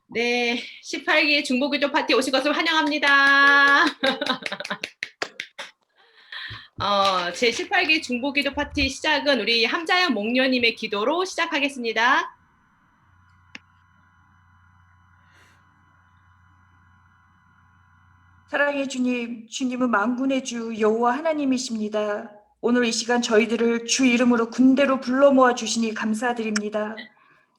네, 18기 중보기도 파티 오신 것을 환영합니다. 제 18기 중보기도 파티 시작은 우리 함자연 목녀님의 기도로 시작하겠습니다. 사랑의 주님, 주님은 만군의 주 여호와 하나님이십니다. 오늘 이 시간 저희들을 주 이름으로 군대로 불러 모아 주시니 감사드립니다.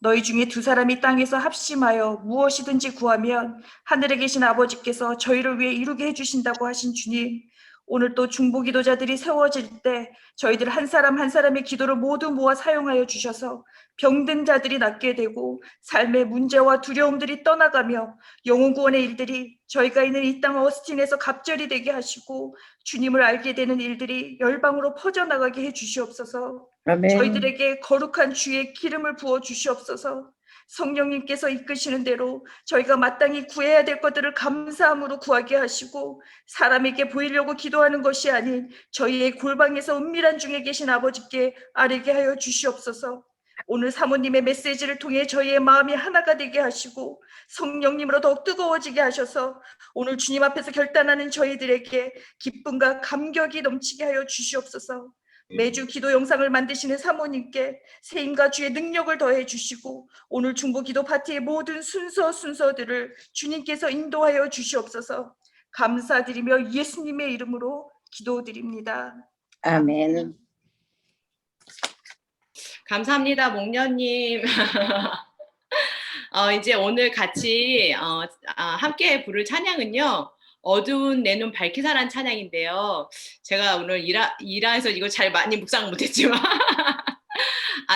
너희 중에 두 사람이 땅에서 합심하여 무엇이든지 구하면 하늘에 계신 아버지께서 저희를 위해 이루게 해주신다고 하신 주님, 오늘 또 중보기도자들이 세워질 때 저희들 한 사람 한 사람의 기도를 모두 모아 사용하여 주셔서 병든 자들이 낫게 되고 삶의 문제와 두려움들이 떠나가며 영혼 구원의 일들이 저희가 있는 이 땅 어스틴에서 갑절이 되게 하시고 주님을 알게 되는 일들이 열방으로 퍼져나가게 해 주시옵소서. 아멘. 저희들에게 거룩한 주의 기름을 부어 주시옵소서. 성령님께서 이끄시는 대로 저희가 마땅히 구해야 될 것들을 감사함으로 구하게 하시고 사람에게 보이려고 기도하는 것이 아닌 저희의 골방에서 은밀한 중에 계신 아버지께 아뢰게 하여 주시옵소서. 오늘 사모님의 메시지를 통해 저희의 마음이 하나가 되게 하시고 성령님으로 더욱 뜨거워지게 하셔서 오늘 주님 앞에서 결단하는 저희들에게 기쁨과 감격이 넘치게 하여 주시옵소서. 매주 기도 영상을 만드시는 사모님께 세임과 주의 능력을 더해 주시고 오늘 중보 기도 파티의 모든 순서들을 주님께서 인도하여 주시옵소서. 감사드리며 예수님의 이름으로 기도드립니다. 아멘. 감사합니다, 목녀님. 이제 오늘 같이 함께 부를 찬양은요. 어두운 내 눈 밝게 살란 찬양인데요. 제가 오늘 일하에서 이거 잘 많이 묵상 못했지만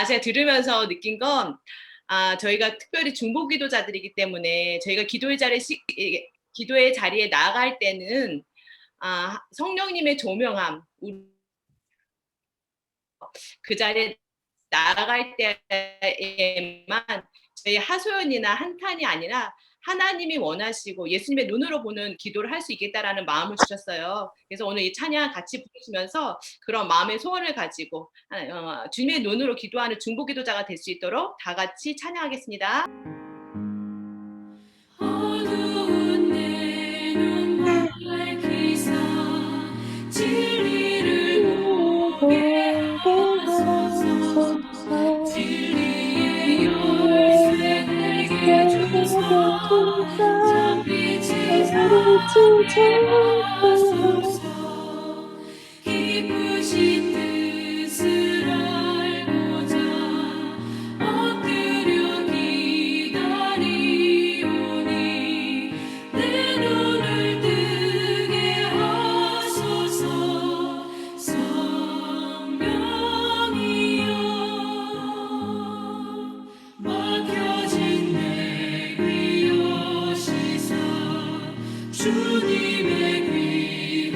제가 들으면서 느낀 건 저희가 특별히 중보기도자들이기 때문에 저희가 기도의 자리에 나아갈 때는 성령님의 조명함, 그 자리에 나아갈 때에만 저희 하소연이나 한탄이 아니라 하나님이 원하시고 예수님의 눈으로 보는 기도를 할 수 있겠다라는 마음을 주셨어요. 그래서 오늘 이 찬양 같이 부르시면서 그런 마음의 소원을 가지고 주님의 눈으로 기도하는 중보기도자가 될 수 있도록 다 같이 찬양하겠습니다. 어두운 내 눈 밝히사 진리를 보게 하소서. 진리의 열쇠 내게 주소서. 빛이 자게 하소서. 기쁘신 뜻을 알고자 엎드려 기다리오니 내 눈을 뜨게 하소서. 성령이여 막혀진 내 귀 여시사 주님의 귀한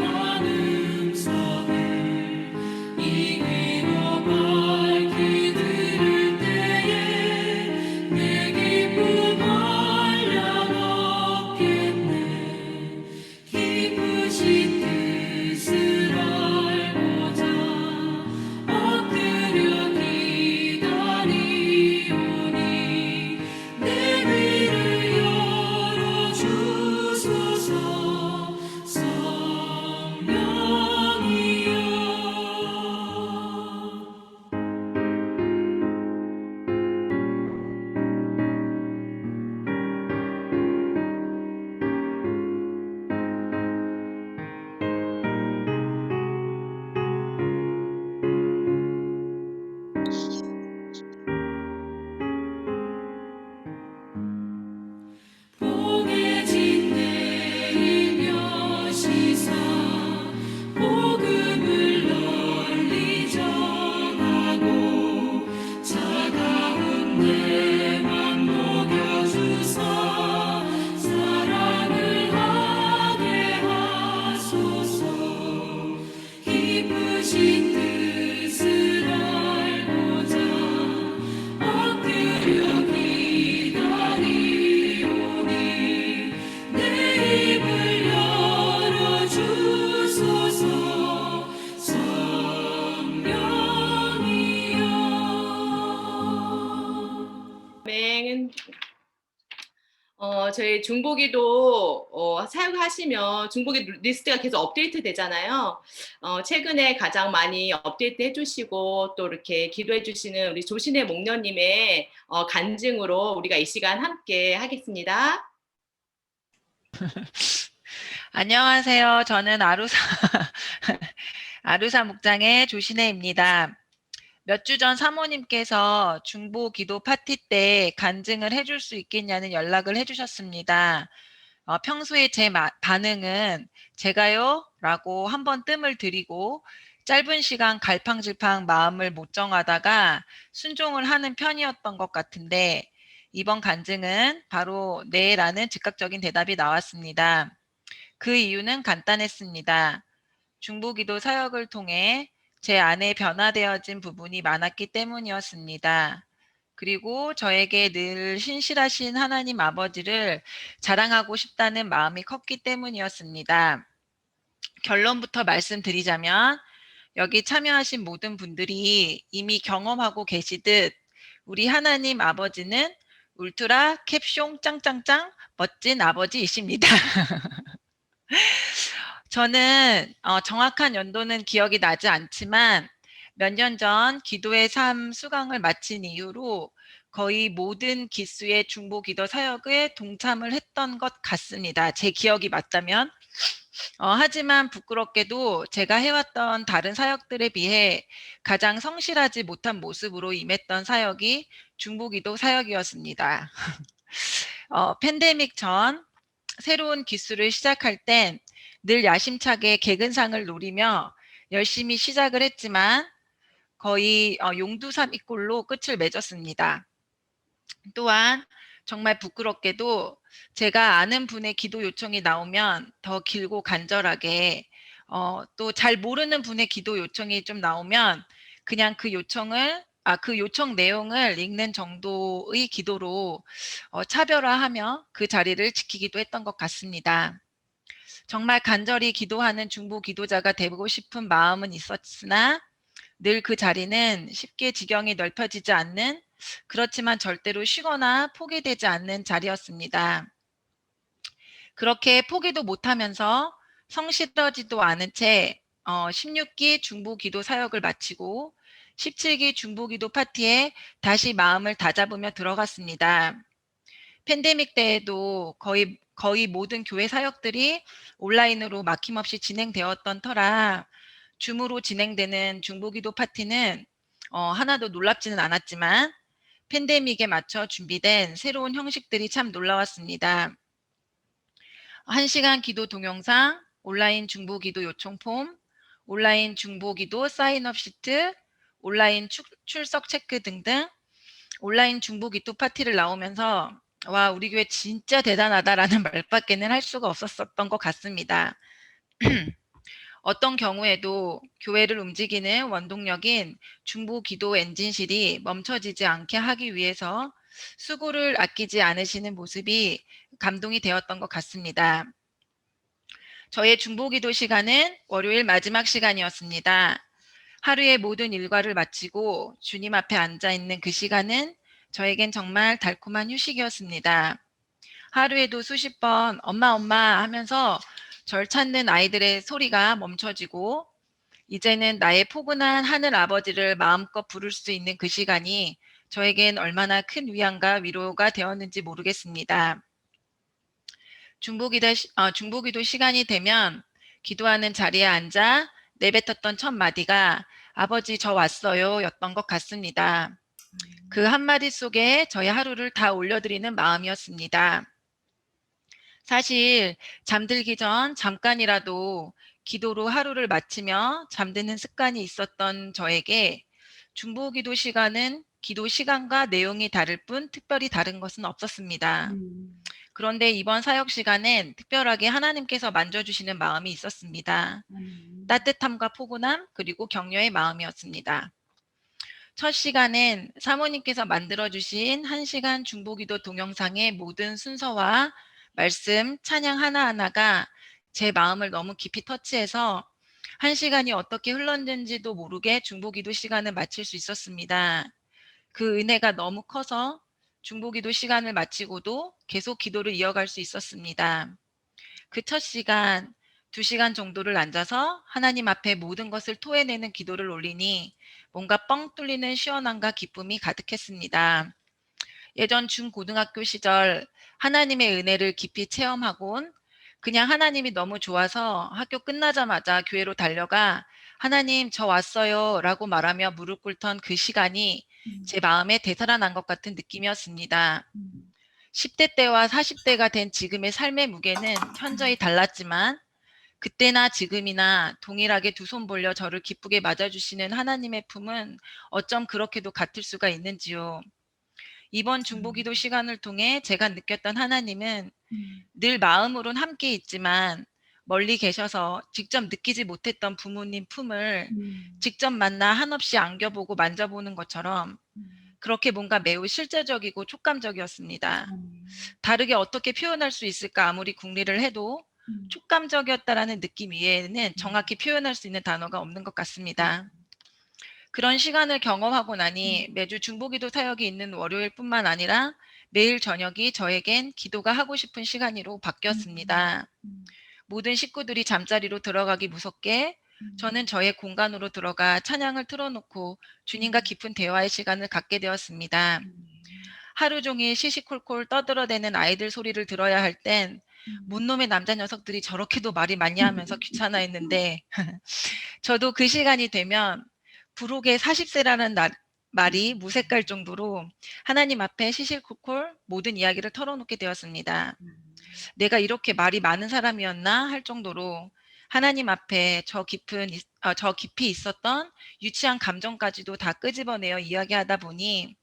저희 중보기도 사용하시면 중보기 리스트가 계속 업데이트 되잖아요. 최근에 가장 많이 업데이트 해주시고 또 이렇게 기도해 주시는 우리 조신의 목녀님의 간증으로 우리가 이 시간 함께 하겠습니다. 안녕하세요. 저는 아루사 목장의 조신혜입니다. 몇 주 전 사모님께서 중보 기도 파티 때 간증을 해줄 수 있겠냐는 연락을 해주셨습니다. 평소에 제 반응은 제가요? 라고 한번 뜸을 들이고 짧은 시간 갈팡질팡 마음을 못 정하다가 순종을 하는 편이었던 것 같은데 이번 간증은 바로 네라는 즉각적인 대답이 나왔습니다. 그 이유는 간단했습니다. 중보기도 사역을 통해 제 안에 변화되어진 부분이 많았기 때문이었습니다. 그리고 저에게 늘 신실하신 하나님 아버지를 자랑하고 싶다는 마음이 컸기 때문이었습니다. 결론부터 말씀드리자면 여기 참여하신 모든 분들이 이미 경험하고 계시듯 우리 하나님 아버지는 울트라 캡숑 짱짱짱 멋진 아버지이십니다. 저는 정확한 연도는 기억이 나지 않지만 몇 년 전 기도의 삶 수강을 마친 이후로 거의 모든 기수의 중보 기도 사역에 동참을 했던 것 같습니다. 제 기억이 맞다면. 하지만 부끄럽게도 제가 해왔던 다른 사역들에 비해 가장 성실하지 못한 모습으로 임했던 사역이 중보 기도 사역이었습니다. 팬데믹 전 새로운 기수를 시작할 땐 늘 야심차게 개근상을 노리며 열심히 시작을 했지만 거의 용두삼이꼴로 끝을 맺었습니다. 또한 정말 부끄럽게도 제가 아는 분의 기도 요청이 나오면 더 길고 간절하게 또 잘 모르는 분의 기도 요청이 좀 나오면 그냥 그 요청 내용을 읽는 정도의 기도로 차별화하며 그 자리를 지키기도 했던 것 같습니다. 정말 간절히 기도하는 중보 기도자가 되고 싶은 마음은 있었으나 늘 그 자리는 쉽게 지경이 넓혀지지 않는 그렇지만 절대로 쉬거나 포기되지 않는 자리였습니다. 그렇게 포기도 못하면서 성실하지도 않은 채 16기 중보 기도 사역을 마치고 17기 중보 기도 파티에 다시 마음을 다잡으며 들어갔습니다. 팬데믹 때에도 거의 모든 교회 사역들이 온라인으로 막힘없이 진행되었던 터라 줌으로 진행되는 중보기도 파티는 하나도 놀랍지는 않았지만 팬데믹에 맞춰 준비된 새로운 형식들이 참 놀라웠습니다. 1시간 기도 동영상, 온라인 중보기도 요청 폼, 온라인 중보기도 사인업 시트, 온라인 출석 체크 등등 온라인 중보기도 파티를 나오면서 와, 우리 교회 진짜 대단하다라는 말밖에는 할 수가 없었던 것 같습니다. 어떤 경우에도 교회를 움직이는 원동력인 중보기도 엔진실이 멈춰지지 않게 하기 위해서 수고를 아끼지 않으시는 모습이 감동이 되었던 것 같습니다. 저의 중보기도 시간은 월요일 마지막 시간이었습니다. 하루의 모든 일과를 마치고 주님 앞에 앉아 있는 그 시간은 저에겐 정말 달콤한 휴식이었습니다. 하루에도 수십 번 엄마 엄마 하면서 절 찾는 아이들의 소리가 멈춰지고 이제는 나의 포근한 하늘 아버지를 마음껏 부를 수 있는 그 시간이 저에겐 얼마나 큰 위안과 위로가 되었는지 모르겠습니다. 중보기도 시간이 되면 기도하는 자리에 앉아 내뱉었던 첫 마디가 아버지 저 왔어요 였던 것 같습니다. 그 한마디 속에 저의 하루를 다 올려드리는 마음이었습니다. 사실 잠들기 전 잠깐이라도 기도로 하루를 마치며 잠드는 습관이 있었던 저에게 중보기도 시간은 기도 시간과 내용이 다를 뿐 특별히 다른 것은 없었습니다. 그런데 이번 사역 시간엔 특별하게 하나님께서 만져주시는 마음이 있었습니다. 따뜻함과 포근함 그리고 격려의 마음이었습니다. 첫 시간엔 사모님께서 만들어주신 1시간 중보기도 동영상의 모든 순서와 말씀, 찬양 하나하나가 제 마음을 너무 깊이 터치해서 1시간이 어떻게 흘렀는지도 모르게 중보기도 시간을 마칠 수 있었습니다. 그 은혜가 너무 커서 중보기도 시간을 마치고도 계속 기도를 이어갈 수 있었습니다. 그 첫 시간, 2시간 정도를 앉아서 하나님 앞에 모든 것을 토해내는 기도를 올리니 뭔가 뻥 뚫리는 시원함과 기쁨이 가득했습니다. 예전 중고등학교 시절 하나님의 은혜를 깊이 체험하곤 그냥 하나님이 너무 좋아서 학교 끝나자마자 교회로 달려가 하나님 저 왔어요 라고 말하며 무릎 꿇던 그 시간이 제 마음에 되살아난 것 같은 느낌이었습니다. 10대 때와 40대가 된 지금의 삶의 무게는 현저히 달랐지만 그때나 지금이나 동일하게 두 손 벌려 저를 기쁘게 맞아주시는 하나님의 품은 어쩜 그렇게도 같을 수가 있는지요. 이번 중보기도 시간을 통해 제가 느꼈던 하나님은 늘 마음으론 함께 있지만 멀리 계셔서 직접 느끼지 못했던 부모님 품을 직접 만나 한없이 안겨보고 만져보는 것처럼 그렇게 뭔가 매우 실제적이고 촉감적이었습니다. 다르게 어떻게 표현할 수 있을까 아무리 궁리를 해도 촉감적이었다라는 느낌 이외에는 정확히 표현할 수 있는 단어가 없는 것 같습니다. 그런 시간을 경험하고 나니 매주 중보기도 사역이 있는 월요일뿐만 아니라 매일 저녁이 저에겐 기도가 하고 싶은 시간으로 바뀌었습니다. 모든 식구들이 잠자리로 들어가기 무섭게 저는 저의 공간으로 들어가 찬양을 틀어놓고 주님과 깊은 대화의 시간을 갖게 되었습니다. 하루 종일 시시콜콜 떠들어대는 아이들 소리를 들어야 할 땐 못놈의 남자 녀석들이 저렇게도 말이 많이 하면서 귀찮아했는데 저도 그 시간이 되면 부록의 40세라는 말이 무색할 정도로 하나님 앞에 시실콜콜 모든 이야기를 털어놓게 되었습니다. 내가 이렇게 말이 많은 사람이었나 할 정도로 하나님 앞에 저 깊이 있었던 유치한 감정까지도 다 끄집어내어 이야기하다 보니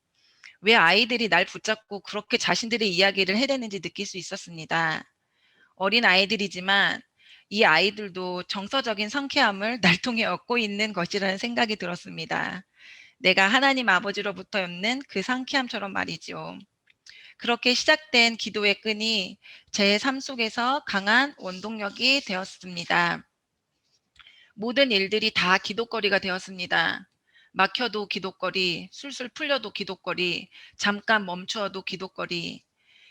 왜 아이들이 날 붙잡고 그렇게 자신들의 이야기를 해대는지 느낄 수 있었습니다. 어린 아이들이지만 이 아이들도 정서적인 상쾌함을 날 통해 얻고 있는 것이라는 생각이 들었습니다. 내가 하나님 아버지로부터 얻는 그 상쾌함처럼 말이죠. 그렇게 시작된 기도의 끈이 제 삶 속에서 강한 원동력이 되었습니다. 모든 일들이 다 기도거리가 되었습니다. 막혀도 기도거리, 술술 풀려도 기도거리, 잠깐 멈추어도 기도거리.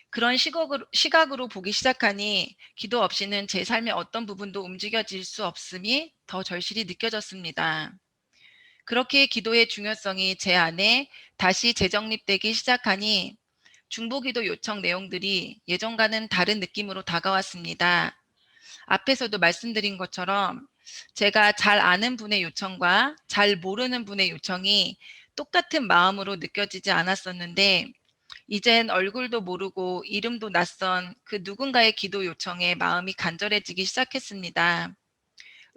그런 시각으로 보기 시작하니 기도 없이는 제 삶의 어떤 부분도 움직여질 수 없음이 더 절실히 느껴졌습니다. 그렇게 기도의 중요성이 제 안에 다시 재정립되기 시작하니 중보기도 요청 내용들이 예전과는 다른 느낌으로 다가왔습니다. 앞에서도 말씀드린 것처럼 제가 잘 아는 분의 요청과 잘 모르는 분의 요청이 똑같은 마음으로 느껴지지 않았었는데 이젠 얼굴도 모르고 이름도 낯선 그 누군가의 기도 요청에 마음이 간절해지기 시작했습니다.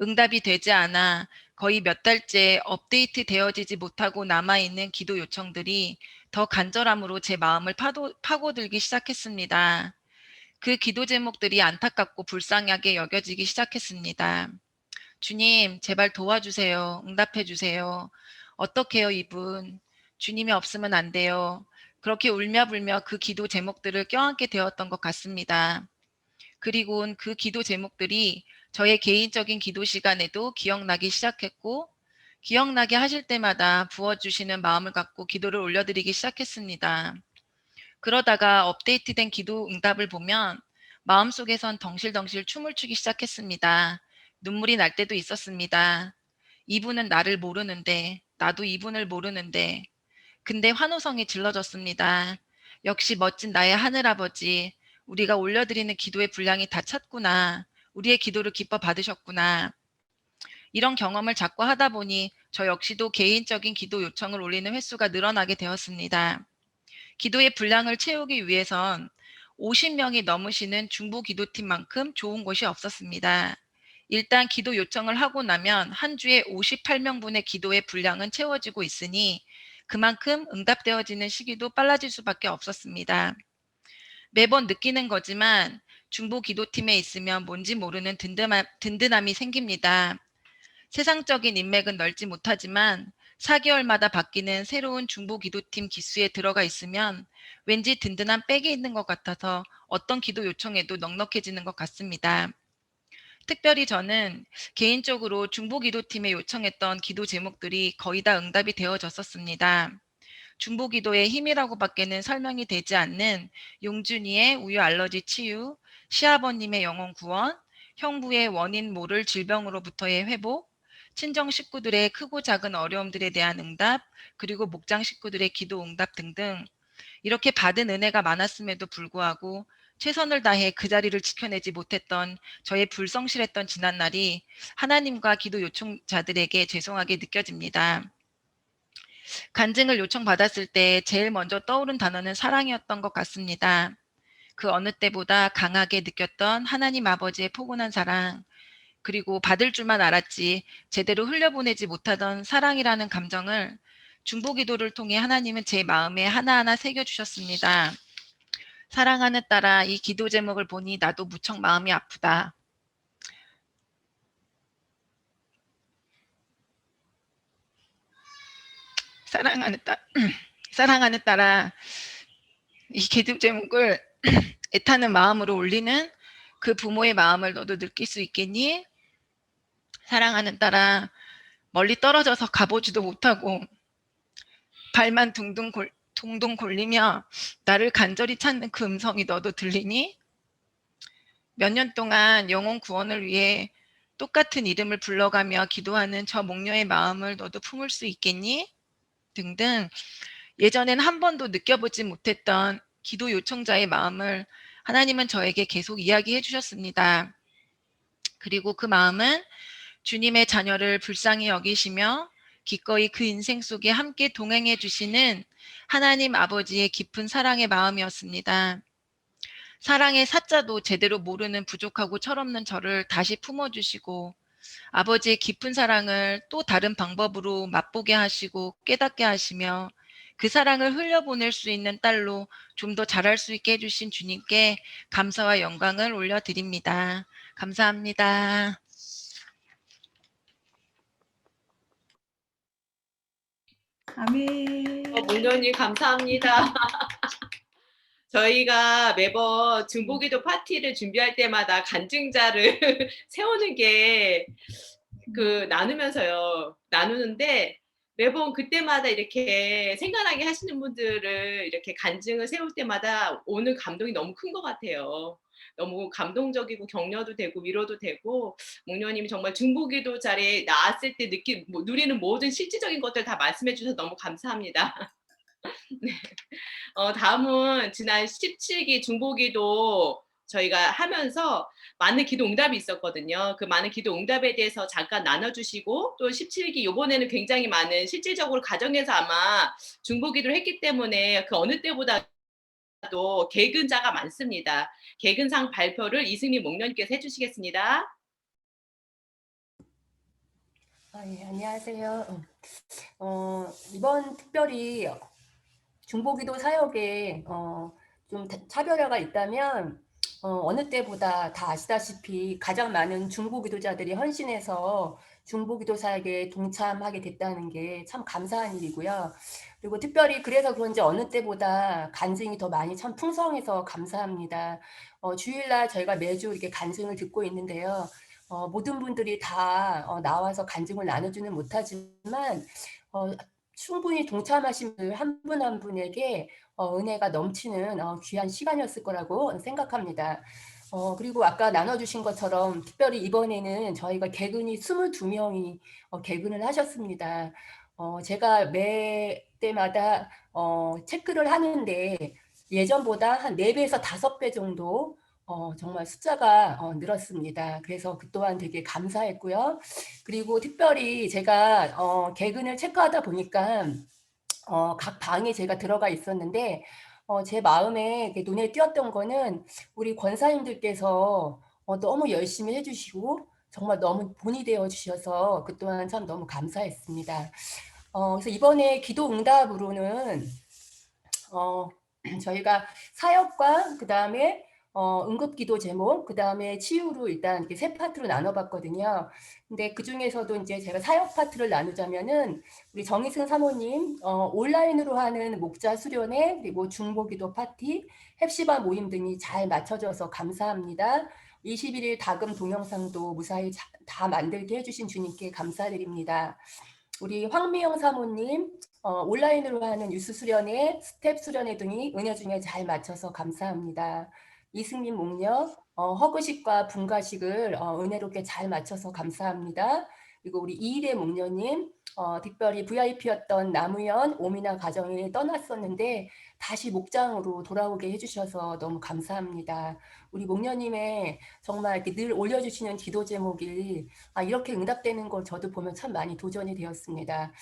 응답이 되지 않아 거의 몇 달째 업데이트 되어지지 못하고 남아있는 기도 요청들이 더 간절함으로 제 마음을 파고들기 시작했습니다. 그 기도 제목들이 안타깝고 불쌍하게 여겨지기 시작했습니다. 주님, 제발 도와주세요. 응답해 주세요. 어떡해요, 이분. 주님이 없으면 안 돼요. 그렇게 울며불며 그 기도 제목들을 껴안게 되었던 것 같습니다. 그리고는 그 기도 제목들이 저의 개인적인 기도 시간에도 기억나기 시작했고, 기억나게 하실 때마다 부어주시는 마음을 갖고 기도를 올려드리기 시작했습니다. 그러다가 업데이트된 기도 응답을 보면 마음속에선 덩실덩실 춤을 추기 시작했습니다. 눈물이 날 때도 있었습니다. 이분은 나를 모르는데, 나도 이분을 모르는데, 근데 환호성이 질러졌습니다. 역시 멋진 나의 하늘아버지, 우리가 올려드리는 기도의 분량이 다 찼구나. 우리의 기도를 기뻐 받으셨구나. 이런 경험을 자꾸 하다 보니 저 역시도 개인적인 기도 요청을 올리는 횟수가 늘어나게 되었습니다. 기도의 분량을 채우기 위해선 50명이 넘으시는 중보 기도팀만큼 좋은 곳이 없었습니다. 일단 기도 요청을 하고 나면 한 주에 58명분의 기도의 분량은 채워지고 있으니 그만큼 응답되어지는 시기도 빨라질 수밖에 없었습니다. 매번 느끼는 거지만 중보 기도팀에 있으면 뭔지 모르는 든든함이 생깁니다. 세상적인 인맥은 넓지 못하지만 4개월마다 바뀌는 새로운 중보 기도팀 기수에 들어가 있으면 왠지 든든한 백이 있는 것 같아서 어떤 기도 요청에도 넉넉해지는 것 같습니다. 특별히 저는 개인적으로 중보 기도팀에 요청했던 기도 제목들이 거의 다 응답이 되어졌었습니다. 중보기도의 힘이라고밖에는 설명이 되지 않는 용준이의 우유 알러지 치유, 시아버님의 영혼 구원, 형부의 원인 모를 질병으로부터의 회복, 친정 식구들의 크고 작은 어려움들에 대한 응답, 그리고 목장 식구들의 기도 응답 등등 이렇게 받은 은혜가 많았음에도 불구하고 최선을 다해 그 자리를 지켜내지 못했던 저의 불성실했던 지난날이 하나님과 기도 요청자들에게 죄송하게 느껴집니다. 간증을 요청받았을 때 제일 먼저 떠오른 단어는 사랑이었던 것 같습니다. 그 어느 때보다 강하게 느꼈던 하나님 아버지의 포근한 사랑, 그리고 받을 줄만 알았지 제대로 흘려보내지 못하던 사랑이라는 감정을 중보기도를 통해 하나님은 제 마음에 하나하나 새겨주셨습니다. 사랑하는 딸아, 이 기도 제목을 보니 나도 무척 마음이 아프다. 사랑하는 딸아, 이 기도 제목을 애타는 마음으로 올리는 그 부모의 마음을 너도 느낄 수 있겠니? 사랑하는 딸아, 멀리 떨어져서 가보지도 못하고 발만 둥둥 골리며 나를 간절히 찾는 그 음성이 너도 들리니? 몇 년 동안 영혼 구원을 위해 똑같은 이름을 불러가며 기도하는 저 목녀의 마음을 너도 품을 수 있겠니? 등등 예전엔 한 번도 느껴보지 못했던 기도 요청자의 마음을 하나님은 저에게 계속 이야기해 주셨습니다. 그리고 그 마음은 주님의 자녀를 불쌍히 여기시며 기꺼이 그 인생 속에 함께 동행해 주시는 하나님 아버지의 깊은 사랑의 마음이었습니다. 사랑의 사자도 제대로 모르는 부족하고 철없는 저를 다시 품어주시고 아버지의 깊은 사랑을 또 다른 방법으로 맛보게 하시고 깨닫게 하시며 그 사랑을 흘려보낼 수 있는 딸로 좀 더 잘할 수 있게 해주신 주님께 감사와 영광을 올려드립니다. 감사합니다. 아멘. 목련님 감사합니다. 저희가 매번 중보기도 파티를 준비할 때마다 간증자를 세우는 게 나누면서요. 나누는데 매번 그때마다 이렇게 생각나게 하시는 분들을 이렇게 간증을 세울 때마다 오늘 감동이 너무 큰 것 같아요. 너무 감동적이고 격려도 되고 위로도 되고 목련님이 정말 중보기도 자리에 나왔을 때 누리는 모든 실질적인 것들 다 말씀해 주셔서 너무 감사합니다. 네. 다음은 지난 17기 중보기도 저희가 하면서 많은 기도 응답이 있었거든요. 그 많은 기도 응답에 대해서 잠깐 나눠주시고 또 17기 요번에는 굉장히 많은 실질적으로 가정에서 아마 중보기도를 했기 때문에 그 어느 때보다도 개근자가 많습니다. 개근상 발표를 이승민 목련님께서 해주시겠습니다. 예, 안녕하세요. 이번 특별히 중보기도 사역에 좀 차별화가 있다면 어느 때보다 다 아시다시피 가장 많은 중보기도자들이 헌신해서 중보기도 사역에 동참하게 됐다는 게 참 감사한 일이고요. 그리고 특별히 그래서 그런지 어느 때보다 간증이 더 많이 참 풍성해서 감사합니다. 주일날 저희가 매주 이렇게 간증을 듣고 있는데요. 모든 분들이 다 나와서 간증을 나눠주는 못하지만 충분히 동참하신 분 한 분 한 분에게 은혜가 넘치는 귀한 시간이었을 거라고 생각합니다. 그리고 아까 나눠주신 것처럼 특별히 이번에는 저희가 개근이 22명이 개근을 하셨습니다. 제가 매 때마다 체크를 하는데 예전보다 한 4배에서 5배 정도 정말 숫자가 늘었습니다. 그래서 그 또한 되게 감사했고요. 그리고 특별히 제가 개근을 체크하다 보니까 각 방에 제가 들어가 있었는데 제 마음에 눈에 띄었던 거는 우리 권사님들께서 너무 열심히 해주시고 정말 너무 본이 되어 주셔서 그 또한 참 너무 감사했습니다. 그래서 이번에 기도 응답으로는 저희가 사역과 그 다음에 응급기도 제목, 그 다음에 치유로 일단 이렇게 세 파트로 나눠봤거든요. 근데 그 중에서도 이제 제가 사역 파트를 나누자면은 우리 정희승 사모님 온라인으로 하는 목자 수련회 그리고 중보기도 파티, 헵시바 모임 등이 잘 맞춰져서 감사합니다. 21일 다금 동영상도 무사히 다 만들게 해주신 주님께 감사드립니다. 우리 황미영 사모님 온라인으로 하는 뉴스 수련회, 스텝 수련회 등이 은혜 중에 잘 맞춰서 감사합니다. 이승민 목녀, 허구식과 분가식을 은혜롭게 잘 맞춰서 감사합니다. 그리고 우리 이일의 목녀님, 특별히 VIP였던 남우현 오미나 가정이 떠났었는데 다시 목장으로 돌아오게 해주셔서 너무 감사합니다. 우리 목녀님의 정말 이렇게 늘 올려주시는 기도 제목이 이렇게 응답되는 걸 저도 보면 참 많이 도전이 되었습니다.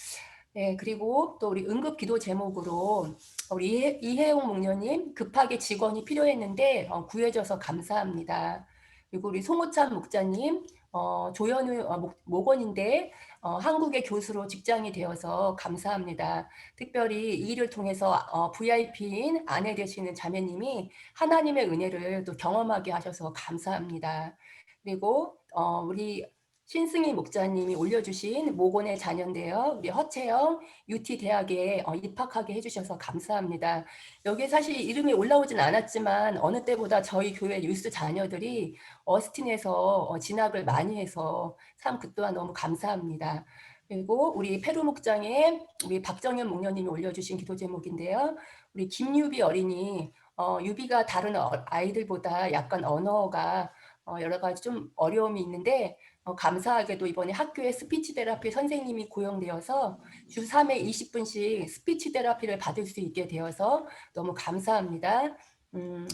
네, 그리고 또 우리 응급 기도 제목으로 우리 이혜용 목녀님 급하게 직원이 필요했는데 구해줘서 감사합니다. 그리고 우리 송호찬 목자님 조현우 목원인데 한국의 교수로 직장이 되어서 감사합니다. 특별히 이 일을 통해서 VIP인 아내 되시는 자매님이 하나님의 은혜를 또 경험하게 하셔서 감사합니다. 그리고 우리 신승희 목자님이 올려주신 모곤의 자녀인데요. 우리 허채영 UT 대학에 입학하게 해주셔서 감사합니다. 여기에 사실 이름이 올라오진 않았지만 어느 때보다 저희 교회 뉴스 자녀들이 어스틴에서 진학을 많이 해서 참 그 또한 너무 감사합니다. 그리고 우리 페루 목장에 우리 박정현 목녀님이 올려주신 기도 제목인데요. 우리 김유비 어린이 유비가 다른 아이들보다 약간 언어가 여러 가지 좀 어려움이 있는데 감사하게도 이번에 학교에 스피치 테라피 선생님이 고용되어서 주 3회 20분씩 스피치 테라피를 받을 수 있게 되어서 너무 감사합니다.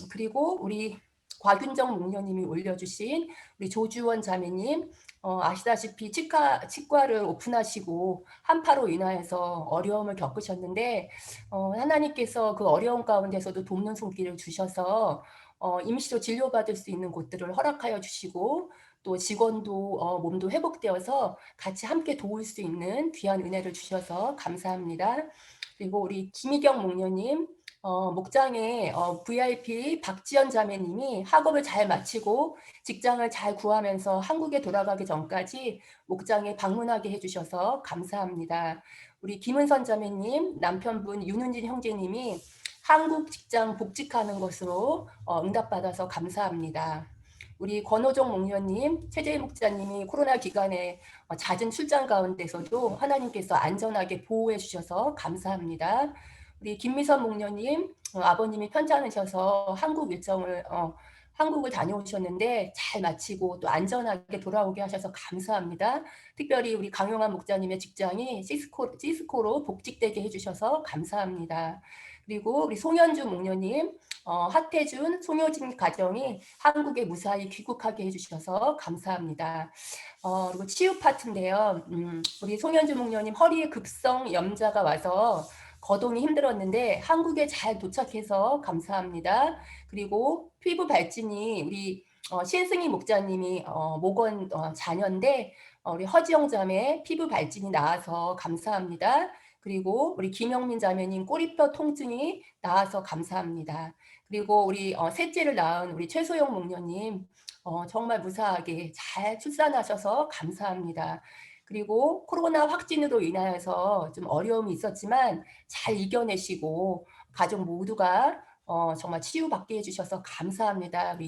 그리고 우리 곽윤정 목녀님이 올려주신 우리 조주원 자매님 아시다시피 치과를 오픈하시고 한파로 인하여서 어려움을 겪으셨는데 하나님께서 그 어려움 가운데서도 돕는 손길을 주셔서 임시로 진료받을 수 있는 곳들을 허락하여 주시고 또 직원도 몸도 회복되어서 같이 함께 도울 수 있는 귀한 은혜를 주셔서 감사합니다. 그리고 우리 김희경 목녀님 목장에 VIP 박지연 자매님이 학업을 잘 마치고 직장을 잘 구하면서 한국에 돌아가기 전까지 목장에 방문하게 해주셔서 감사합니다. 우리 김은선 자매님 남편분 윤은진 형제님이 한국 직장 복직하는 것으로 응답받아서 감사합니다. 우리 권호정 목녀님, 최재희 목자님이 코로나 기간에 잦은 출장 가운데서도 하나님께서 안전하게 보호해 주셔서 감사합니다. 우리 김미선 목녀님, 아버님이 편찮으셔서 한국 일정을 한국을 다녀오셨는데 잘 마치고 또 안전하게 돌아오게 하셔서 감사합니다. 특별히 우리 강용환 목자님의 직장이 시스코로 복직되게 해주셔서 감사합니다. 그리고 우리 송현주 목녀님, 하태준, 송효진 가정이 한국에 무사히 귀국하게 해주셔서 감사합니다. 그리고 치유 파트인데요. 우리 송현주 목녀님 허리에 급성 염자가 와서 거동이 힘들었는데 한국에 잘 도착해서 감사합니다. 그리고 피부 발진이 우리 신승희 목자님이 목원 자녀인데 우리 허지영 자매 피부 발진이 나아서 감사합니다. 그리고 우리 김영민 자매님 꼬리뼈 통증이 나아서 감사합니다. 그리고 우리 셋째를 낳은 우리 최소영 목녀님 정말 무사하게 잘 출산하셔서 감사합니다. 그리고 코로나 확진으로 인하여서 좀 어려움이 있었지만 잘 이겨내시고 가족 모두가 정말 치유받게 해주셔서 감사합니다. 우리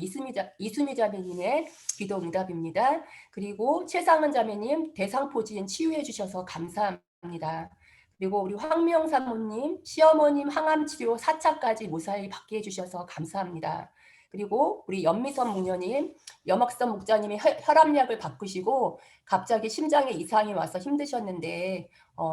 이수미 자매님의 기도 응답입니다. 그리고 최상은 자매님 대상포진 치유해 주셔서 감사합니다. 그리고 우리 황명 사모님 시어머님 항암치료 4차까지 무사히 받게 해주셔서 감사합니다. 그리고 우리 연미선 목녀님 염학선 목자님이 혈압약을 바꾸시고 갑자기 심장에 이상이 와서 힘드셨는데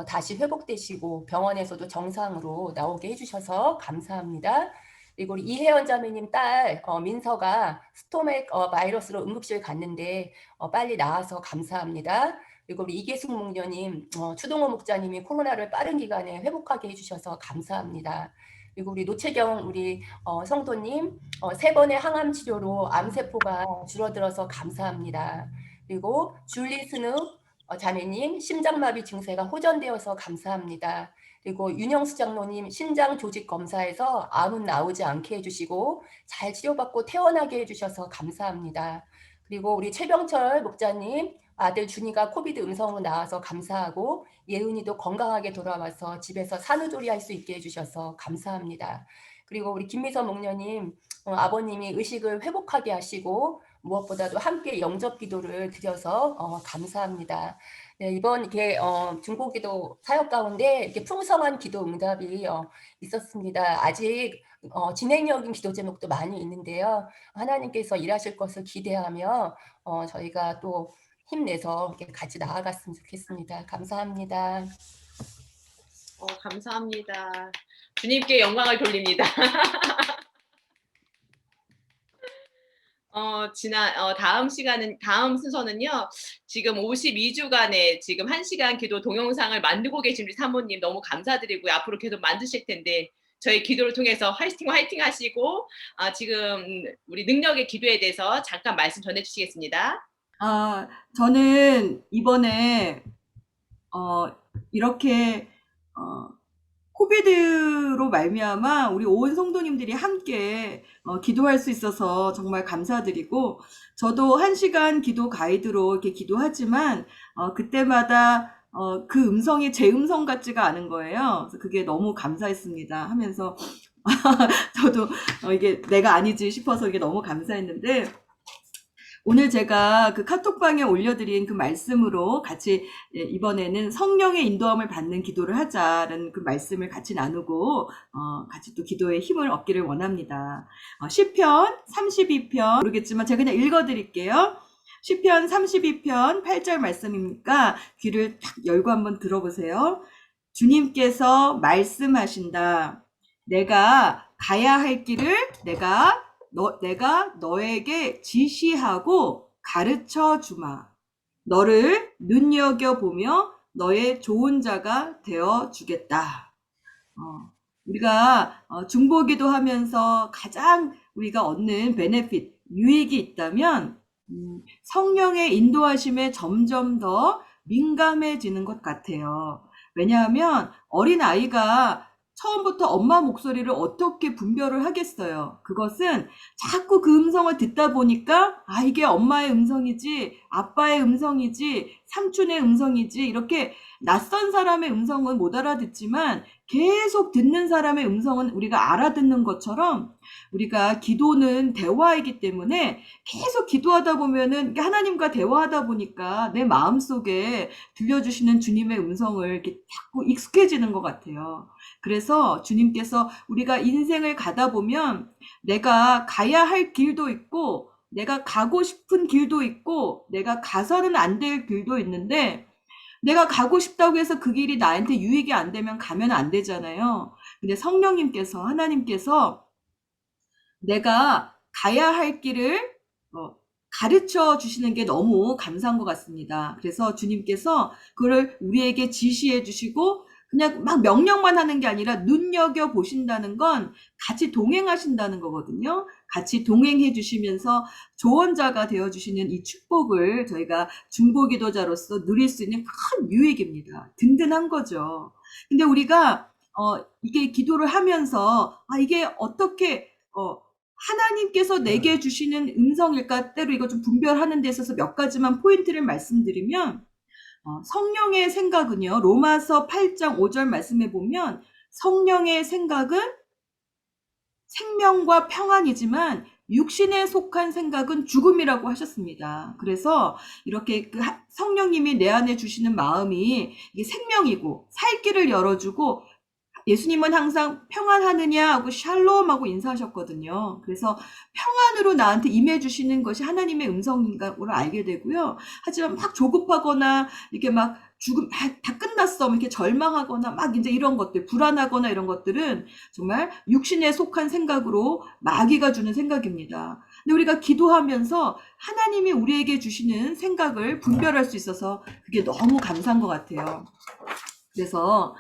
다시 회복되시고 병원에서도 정상으로 나오게 해주셔서 감사합니다. 그리고 우리 이혜연 자매님 딸 민서가 스토맥 바이러스로 응급실 갔는데 빨리 나아서 감사합니다. 그리고 우리 이계숙 목녀님, 추동호 목자님이 코로나를 빠른 기간에 회복하게 해주셔서 감사합니다. 그리고 우리 노채경 우리 성도님 3번의 항암 치료로 암세포가 줄어들어서 감사합니다. 그리고 줄리 스누 자매님 심장마비 증세가 호전되어서 감사합니다. 그리고 윤영수 장로님 신장 조직 검사에서 암은 나오지 않게 해주시고 잘 치료받고 퇴원하게 해주셔서 감사합니다. 그리고 우리 최병철 목자님 아들 준이가 코비드 음성으로 나와서 감사하고 예은이도 건강하게 돌아와서 집에서 산후조리 할 수 있게 해주셔서 감사합니다. 그리고 우리 김미선 목녀님 아버님이 의식을 회복하게 하시고 무엇보다도 함께 영접 기도를 드려서 감사합니다. 네, 이번 이렇게 중보기도 사역 가운데 이렇게 풍성한 기도 응답이 있었습니다. 아직 진행형인 기도 제목도 많이 있는데요. 하나님께서 일하실 것을 기대하며 저희가 또 힘내서 이렇게 같이 나아갔으면 좋겠습니다. 감사합니다. 감사합니다. 주님께 영광을 돌립니다. 다음 순서는요, 지금 52주간의 지금 1시간 기도 동영상을 만들고 계신 우리 사모님 너무 감사드리고요. 앞으로 계속 만드실 텐데, 저희 기도를 통해서 화이팅 하시고, 지금 우리 능력의 기도에 대해서 잠깐 말씀 전해주시겠습니다. 저는 이번에, 이렇게, 코비드로 말미암아 우리 온 성도님들이 함께 기도할 수 있어서 정말 감사드리고, 저도 1시간 기도 가이드로 이렇게 기도하지만 그때마다 그 음성이 제 음성 같지가 않은 거예요. 그래서 그게 너무 감사했습니다. 하면서 저도 이게 내가 아니지 싶어서 이게 너무 감사했는데, 오늘 제가 그 카톡방에 올려드린 그 말씀으로 같이 이번에는 성령의 인도함을 받는 기도를 하자라는 그 말씀을 같이 나누고 같이 또 기도의 힘을 얻기를 원합니다. 시편 32편 모르겠지만 제가 그냥 읽어드릴게요. 시편 32편 8절 말씀이니까 귀를 딱 열고 한번 들어보세요. 주님께서 말씀하신다. 내가 가야 할 길을 내가 너에게 지시하고 가르쳐 주마. 너를 눈여겨보며 너의 좋은 자가 되어 주겠다. 우리가 중보기도 하면서 가장 우리가 얻는 베네핏, 유익이 있다면 성령의 인도하심에 점점 더 민감해지는 것 같아요. 왜냐하면 어린아이가 처음부터 엄마 목소리를 어떻게 분별을 하겠어요? 그것은 자꾸 그 음성을 듣다 보니까 이게 엄마의 음성이지, 아빠의 음성이지, 삼촌의 음성이지, 이렇게 낯선 사람의 음성은 못 알아듣지만 계속 듣는 사람의 음성은 우리가 알아듣는 것처럼, 우리가 기도는 대화이기 때문에 계속 기도하다 보면은 하나님과 대화하다 보니까 내 마음속에 들려주시는 주님의 음성을 이렇게 자꾸 익숙해지는 것 같아요. 그래서 주님께서 우리가 인생을 가다 보면 내가 가야 할 길도 있고 내가 가고 싶은 길도 있고 내가 가서는 안 될 길도 있는데, 내가 가고 싶다고 해서 그 길이 나한테 유익이 안 되면 가면 안 되잖아요. 근데 성령님께서, 하나님께서 내가 가야 할 길을 가르쳐 주시는 게 너무 감사한 것 같습니다. 그래서 주님께서 그걸 우리에게 지시해 주시고 그냥 막 명령만 하는 게 아니라 눈여겨 보신다는 건 같이 동행하신다는 거거든요. 같이 동행해 주시면서 조언자가 되어 주시는 이 축복을 저희가 중보기도자로서 누릴 수 있는 큰 유익입니다. 든든한 거죠. 근데 우리가 이게 기도를 하면서 이게 어떻게 하나님께서 내게 주시는 음성일까, 때로 이거 좀 분별하는 데 있어서 몇 가지만 포인트를 말씀드리면, 성령의 생각은요, 로마서 8장 5절 말씀에 보면 성령의 생각은 생명과 평안이지만 육신에 속한 생각은 죽음이라고 하셨습니다. 그래서 이렇게 그 성령님이 내 안에 주시는 마음이 이게 생명이고 살 길을 열어주고, 예수님은 항상 평안하느냐 하고 샬롬하고 인사하셨거든요. 그래서 평안으로 나한테 임해 주시는 것이 하나님의 음성인 걸 알게 되고요. 하지만 막 조급하거나 이렇게 막 죽음 다 끝났어 이렇게 절망하거나 막 이제 이런 것들, 불안하거나 이런 것들은 정말 육신에 속한 생각으로 마귀가 주는 생각입니다. 근데 우리가 기도하면서 하나님이 우리에게 주시는 생각을 분별할 수 있어서 그게 너무 감사한 것 같아요. 그래서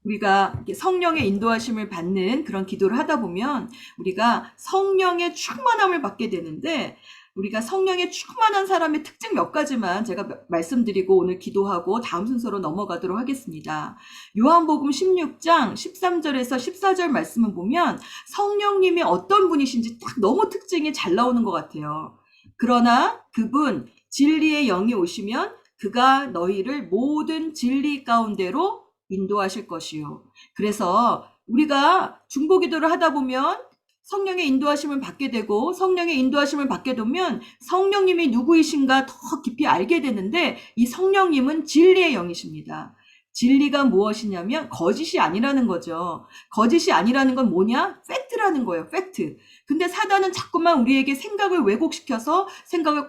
우리가 성령의 인도하심을 받는 그런 기도를 하다 보면 우리가 성령의 충만함을 받게 되는데, 우리가 성령의 충만한 사람의 특징 몇 가지만 제가 말씀드리고 오늘 기도하고 다음 순서로 넘어가도록 하겠습니다. 요한복음 16장 13절에서 14절 말씀을 보면 성령님이 어떤 분이신지 딱 너무 특징이 잘 나오는 것 같아요. 그러나 그분 진리의 영이 오시면 그가 너희를 모든 진리 가운데로 인도하실 것이요. 그래서 우리가 중보기도를 하다 보면 성령의 인도하심을 받게 되고 성령의 인도하심을 받게 되면 성령님이 누구이신가 더 깊이 알게 되는데 이 성령님은 진리의 영이십니다. 진리가 무엇이냐면 거짓이 아니라는 거죠. 거짓이 아니라는 건 뭐냐? 팩트라는 거예요. 팩트. 근데 사단은 자꾸만 우리에게 생각을 왜곡시켜서 생각을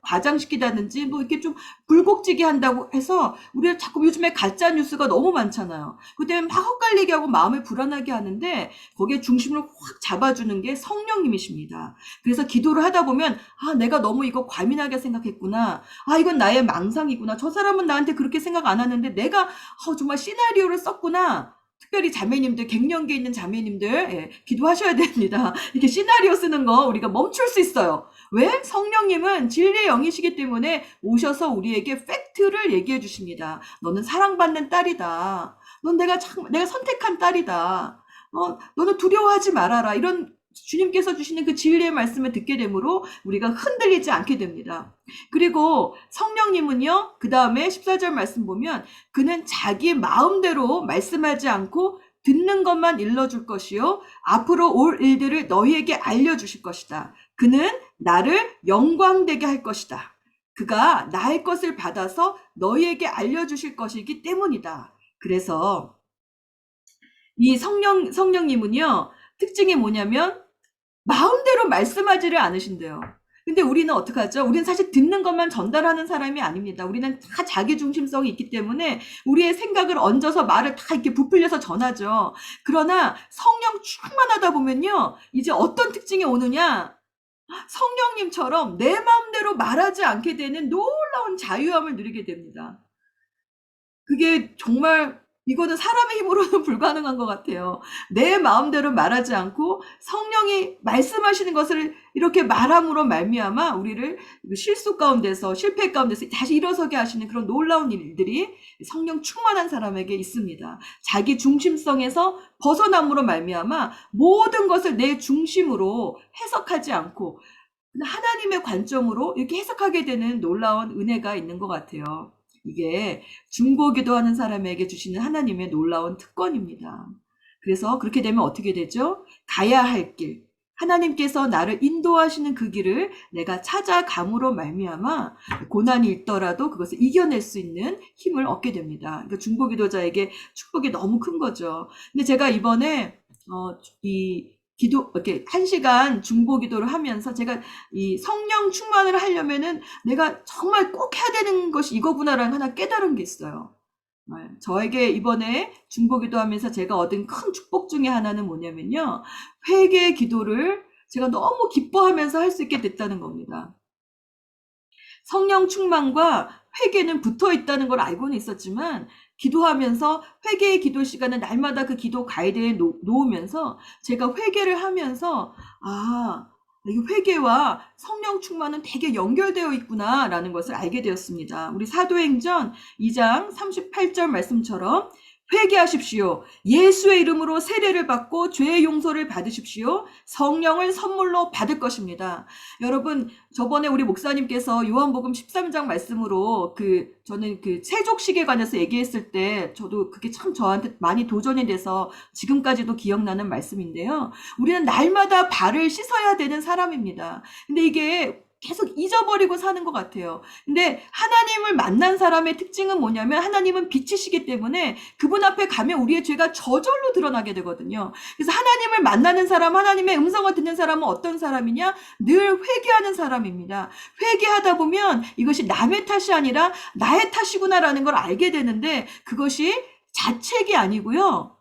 과장시키다든지 뭐 이렇게 좀 굴곡지게 한다고 해서 우리가 자꾸 요즘에 가짜 뉴스가 너무 많잖아요. 그때 막 헛갈리게 하고 마음을 불안하게 하는데 거기에 중심을 확 잡아주는 게 성령님이십니다. 그래서 기도를 하다 보면 아, 내가 너무 이거 과민하게 생각했구나. 아, 이건 나의 망상이구나. 저 사람은 나한테 그렇게 생각 안 하는데 내가 정말 시나리오를 썼구나. 특별히 자매님들, 갱년기에 있는 자매님들, 예, 기도하셔야 됩니다. 이렇게 시나리오 쓰는 거 우리가 멈출 수 있어요. 왜? 성령님은 진리의 영이시기 때문에 오셔서 우리에게 팩트를 얘기해 주십니다. 너는 사랑받는 딸이다. 넌 내가 선택한 딸이다. 너는 두려워하지 말아라. 이런 주님께서 주시는 그 진리의 말씀을 듣게 되므로 우리가 흔들리지 않게 됩니다. 그리고 성령님은요, 그 다음에 14절 말씀 보면 그는 자기 마음대로 말씀하지 않고 듣는 것만 일러줄 것이요 앞으로 올 일들을 너희에게 알려주실 것이다. 그는 나를 영광되게 할 것이다. 그가 나의 것을 받아서 너희에게 알려주실 것이기 때문이다. 그래서 이 성령님은요, 특징이 뭐냐면 마음대로 말씀하지를 않으신대요. 근데 우리는 어떡하죠? 우리는 사실 듣는 것만 전달하는 사람이 아닙니다. 우리는 다 자기중심성이 있기 때문에 우리의 생각을 얹어서 말을 다 이렇게 부풀려서 전하죠. 그러나 성령 충만하다 보면요, 이제 어떤 특징이 오느냐? 성령님처럼 내 마음대로 말하지 않게 되는 놀라운 자유함을 누리게 됩니다. 그게 정말 이거는 사람의 힘으로는 불가능한 것 같아요. 내 마음대로 말하지 않고 성령이 말씀하시는 것을 이렇게 말함으로 말미암아 우리를 실수 가운데서 실패 가운데서 다시 일어서게 하시는 그런 놀라운 일들이 성령 충만한 사람에게 있습니다. 자기 중심성에서 벗어남으로 말미암아 모든 것을 내 중심으로 해석하지 않고 하나님의 관점으로 이렇게 해석하게 되는 놀라운 은혜가 있는 것 같아요. 이게 중보기도하는 사람에게 주시는 하나님의 놀라운 특권입니다. 그래서 그렇게 되면 어떻게 되죠? 가야 할 길, 하나님께서 나를 인도하시는 그 길을 내가 찾아감으로 말미암아 고난이 있더라도 그것을 이겨낼 수 있는 힘을 얻게 됩니다. 그러니까 중보기도자에게 축복이 너무 큰 거죠. 근데 제가 이번에 이렇게 1시간 중보 기도를 하면서 제가 이 성령 충만을 하려면은 내가 정말 꼭 해야 되는 것이 이거구나라는 하나 깨달은 게 있어요. 저에게 이번에 중보 기도하면서 제가 얻은 큰 축복 중에 하나는 뭐냐면요. 회개 기도를 제가 너무 기뻐하면서 할 수 있게 됐다는 겁니다. 성령 충만과 회개는 붙어 있다는 걸 알고는 있었지만 기도하면서 회개의 기도 시간은 날마다 그 기도 가이드에 놓으면서 제가 회개를 하면서 이 회개와 성령 충만은 되게 연결되어 있구나라는 것을 알게 되었습니다. 우리 사도행전 2장 38절 말씀처럼 회개하십시오. 예수의 이름으로 세례를 받고 죄의 용서를 받으십시오. 성령을 선물로 받을 것입니다. 여러분, 저번에 우리 목사님께서 요한복음 13장 말씀으로 저는 세족식에 관해서 얘기했을 때 저도 그게 참 저한테 많이 도전이 돼서 지금까지도 기억나는 말씀인데요. 우리는 날마다 발을 씻어야 되는 사람입니다. 근데 이게 계속 잊어버리고 사는 것 같아요. 근데 하나님을 만난 사람의 특징은 뭐냐면 하나님은 빛이시기 때문에 그분 앞에 가면 우리의 죄가 저절로 드러나게 되거든요. 그래서 하나님을 만나는 사람, 하나님의 음성을 듣는 사람은 어떤 사람이냐? 늘 회개하는 사람입니다. 회개하다 보면 이것이 남의 탓이 아니라 나의 탓이구나라는 걸 알게 되는데 그것이 자책이 아니고요.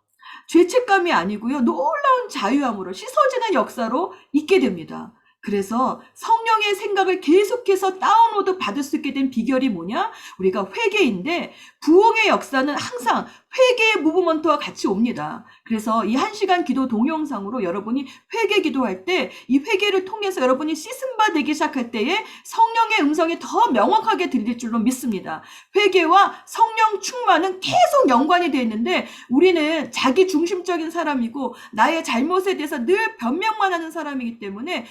죄책감이 아니고요. 놀라운 자유함으로 씻어지는 역사로 있게 됩니다. 그래서 성령의 생각을 계속해서 다운로드 받을 수 있게 된 비결이 뭐냐? 우리가 회개인데 부흥의 역사는 항상 회개의 무브먼트와 같이 옵니다. 그래서 이 1시간 기도 동영상으로 여러분이 회개 기도할 때 이 회개를 통해서 여러분이 씻음바 되기 시작할 때에 성령의 음성이 더 명확하게 들릴 줄로 믿습니다. 회개와 성령 충만은 계속 연관이 되어 있는데 우리는 자기 중심적인 사람이고 나의 잘못에 대해서 늘 변명만 하는 사람이기 때문에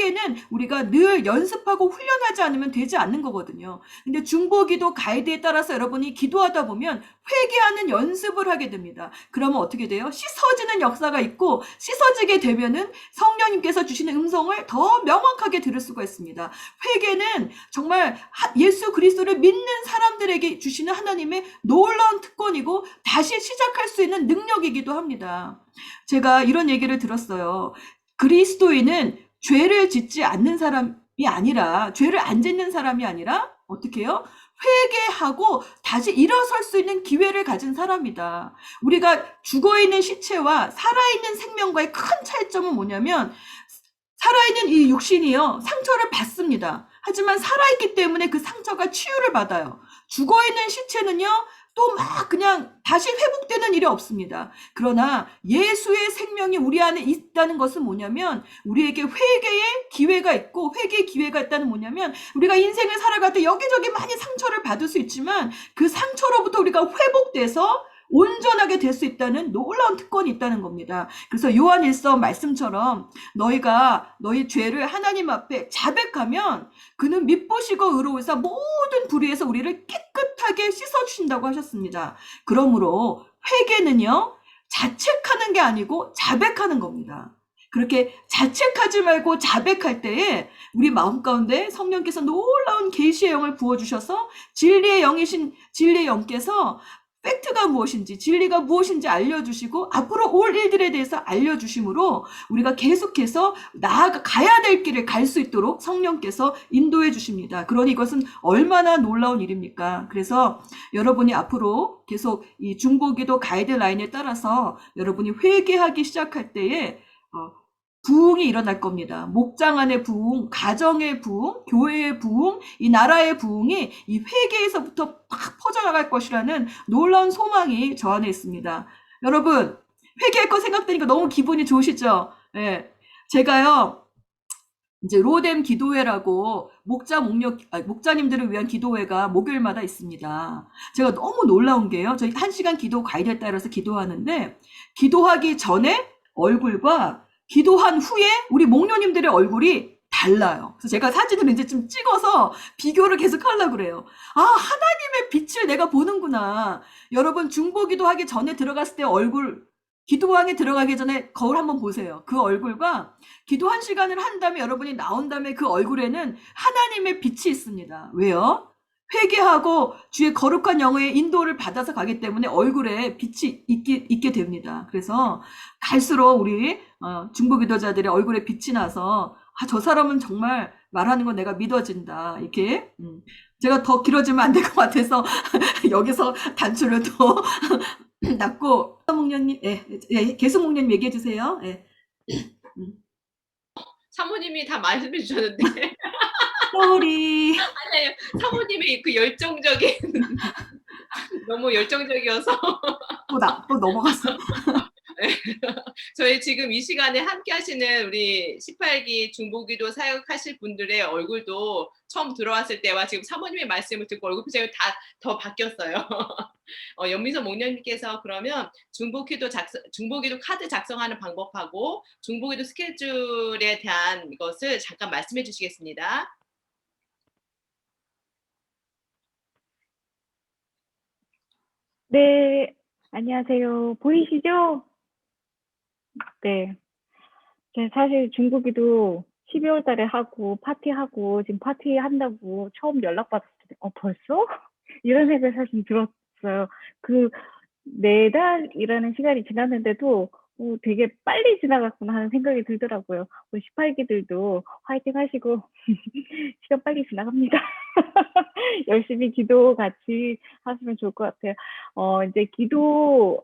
회개는 우리가 늘 연습하고 훈련하지 않으면 되지 않는 거거든요. 근데 중보기도 가이드에 따라서 여러분이 기도하다 보면 회개하는 연습을 하게 됩니다. 그러면 어떻게 돼요? 씻어지는 역사가 있고 씻어지게 되면은 성령님께서 주시는 음성을 더 명확하게 들을 수가 있습니다. 회개는 정말 예수 그리스도를 믿는 사람들에게 주시는 하나님의 놀라운 특권이고 다시 시작할 수 있는 능력이기도 합니다. 제가 이런 얘기를 들었어요. 그리스도인은 죄를 짓지 않는 사람이 아니라, 죄를 안 짓는 사람이 아니라 어떻게 해요? 회개하고 다시 일어설 수 있는 기회를 가진 사람이다. 우리가 죽어있는 시체와 살아있는 생명과의 큰 차이점은 뭐냐면, 살아있는 이 육신이요, 상처를 받습니다. 하지만 살아있기 때문에 그 상처가 치유를 받아요. 죽어있는 시체는요, 또 막 그냥 다시 회복되는 일이 없습니다. 그러나 예수의 생명이 우리 안에 있다는 것은 뭐냐면, 우리에게 회개의 기회가 있고, 회개의 기회가 있다는 뭐냐면, 우리가 인생을 살아갈 때 여기저기 많이 상처를 받을 수 있지만 그 상처로부터 우리가 회복돼서 온전하게 될 수 있다는 놀라운 특권이 있다는 겁니다. 그래서 요한일서 말씀처럼 너희가 너희 죄를 하나님 앞에 자백하면 그는 미쁘시고 의로우사 모든 불의에서 우리를 깨끗하게 씻어주신다고 하셨습니다. 그러므로 회개는요, 자책하는 게 아니고 자백하는 겁니다. 그렇게 자책하지 말고 자백할 때에 우리 마음 가운데 성령께서 놀라운 계시의 영을 부어주셔서 진리의 영께서 팩트가 무엇인지, 진리가 무엇인지 알려주시고 앞으로 올 일들에 대해서 알려주심으로 우리가 계속해서 가야 될 길을 갈 수 있도록 성령께서 인도해 주십니다. 그러니 이것은 얼마나 놀라운 일입니까? 그래서 여러분이 앞으로 계속 이 중보기도 가이드라인에 따라서 여러분이 회개하기 시작할 때에 부흥이 일어날 겁니다. 목장 안의 부흥, 가정의 부흥, 교회의 부흥, 이 나라의 부흥이 이 회개에서부터 팍 퍼져나갈 것이라는 놀라운 소망이 저 안에 있습니다. 여러분, 회개할 거 생각되니까 너무 기분이 좋으시죠? 예. 제가요, 이제 로뎀 기도회라고 목자님들을 위한 기도회가 목요일마다 있습니다. 제가 너무 놀라운 게요, 저희 1시간 기도 가이드에 따라서 기도하는데, 기도하기 전에 얼굴과 기도한 후에 우리 목녀님들의 얼굴이 달라요. 그래서 제가 사진을 이제 좀 찍어서 비교를 계속 하려고 그래요. 아, 하나님의 빛을 내가 보는구나. 여러분, 중보기도 하기 전에 들어갔을 때 얼굴, 기도방에 들어가기 전에 거울 한번 보세요. 그 얼굴과 기도 1시간을 한 다음에 여러분이 나온 다음에 그 얼굴에는 하나님의 빛이 있습니다. 왜요? 회개하고 주의 거룩한 영의 인도를 받아서 가기 때문에 얼굴에 빛이 있게 됩니다. 그래서 갈수록 우리 중보기도자들의 얼굴에 빛이 나서 저 사람은 정말 말하는 건 내가 믿어진다. 이렇게 제가 더 길어지면 안 될 것 같아서 여기서 단추를 또 놨고, 목련님, 계속 목련님 얘기해 주세요. 예. 사모님이 다 말씀해 주셨는데 소리. 아니에요. 사모님의 그 열정적인 너무 열정적이어서 또 넘어갔어. 저희 지금 이 시간에 함께 하시는 우리 18기 중보기도 사역하실 분들의 얼굴도 처음 들어왔을 때와 지금 사모님의 말씀을 듣고 얼굴 표정이 다 더 바뀌었어요. 연민서 목련님께서 그러면 중보기도 카드 작성하는 방법하고 중보기도 스케줄에 대한 것을 잠깐 말씀해 주시겠습니다. 네, 안녕하세요. 보이시죠? 네. 사실 중국이도 12월 달에 하고 파티하고 지금 파티 한다고 처음 연락받았을 때, 벌써? 이런 생각이 사실 들었어요. 그 4달이라는 시간이 지났는데도 되게 빨리 지나갔구나 하는 생각이 들더라고요. 우리 18기들도 화이팅 하시고 시간 빨리 지나갑니다. 열심히 기도 같이 하시면 좋을 것 같아요. 이제 기도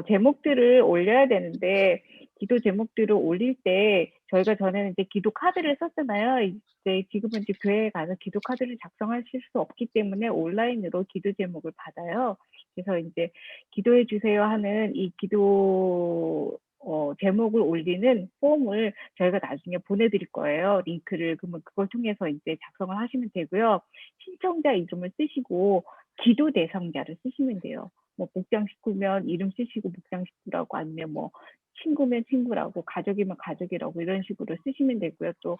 제목들을 올려야 되는데, 기도 제목들을 올릴 때 저희가 전에는 이제 기도 카드를 썼잖아요. 이제 지금은 이제 교회에 가서 기도 카드를 작성하실 수 없기 때문에 온라인으로 기도 제목을 받아요. 그래서 이제 기도해 주세요 하는 이 기도 제목을 올리는 폼을 저희가 나중에 보내드릴 거예요. 링크를. 그러면 그걸 통해서 이제 작성을 하시면 되고요. 신청자 이름을 쓰시고 기도 대상자를 쓰시면 돼요. 뭐 목장 식구면 이름 쓰시고 목장 식구라고, 아니면 뭐 친구면 친구라고, 가족이면 가족이라고, 이런 식으로 쓰시면 되고요. 또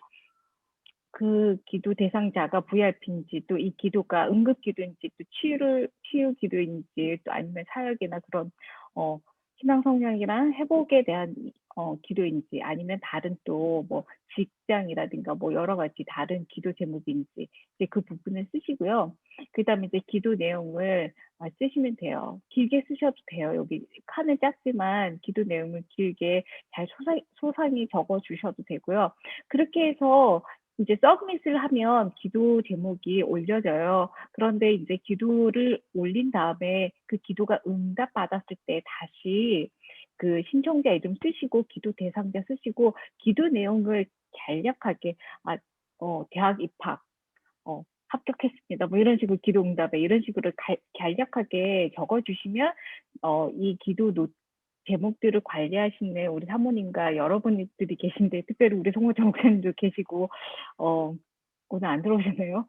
그 기도 대상자가 VIP인지, 또 이 기도가 응급 기도인지, 또 치유 기도인지, 또 아니면 사역이나 그런 신앙 성장이랑 회복에 대한 기도인지, 아니면 다른 또 뭐 직장이라든가 뭐 여러 가지 다른 기도 제목인지, 이제 그 부분을 쓰시고요. 그다음에 이제 기도 내용을 쓰시면 돼요. 길게 쓰셔도 돼요. 여기 칸은 작지만 기도 내용을 길게 잘 소상히 적어 주셔도 되고요. 그렇게 해서 이제 서브밋을 하면 기도 제목이 올려져요. 그런데 이제 기도를 올린 다음에 그 기도가 응답받았을 때 다시 그 신청자 이름 쓰시고 기도 대상자 쓰시고 기도 내용을 간략하게 대학 입학 합격했습니다. 뭐 이런 식으로 기도 응답에 이런 식으로 간략하게 적어주시면 이 기도 제목들을 관리하시는 우리 사모님과 여러분들이 계신데, 특별히 우리 송호정 목사님도 계시고 오늘 안 들어오셨네요.